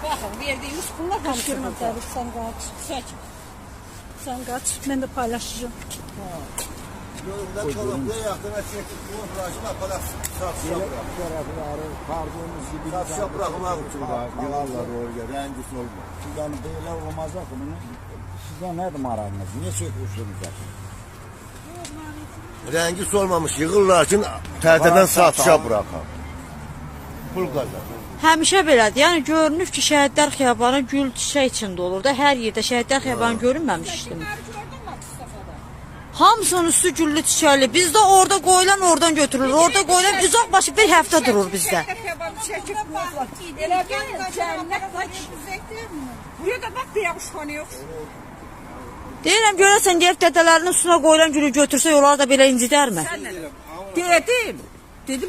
Bakın verdiğimiz bunlar Kaçırma David, sen kaç. Sen kaç, ben de paylaşacağım. Yolunda çolukluya yakına çekip bu uğraşına para satışa bırak. Kardığımız gibi Satışa bırakmak için yağlar oraya rengi solma. Yani böyle olmaz da bunu size ne marağınız? Niye söküyorsunuz zaten? Rengi solmamış yığırlar için tərtədən satışa bırakan. Pul qazanır. Həmişə belədir. Yəni görünür ki, Şəhidlər Xiyabanı gül çiçək içində olur da. Hər yerdə Şəhidlər Xiyabanı görünməmişdi. Hamısının üstü güllü çiçəkli. Bizdə orada qoyulan oradan götürülür. Orada qoyulan uzaq başı bir həftə durur bizdə. Buraya da bak diye kuşkanı yok. Deyirəm, görəsən deyib dədələrinin üstünə qoyulan gülü götürsə, onları da belə incidərmi? Dedim. Dedim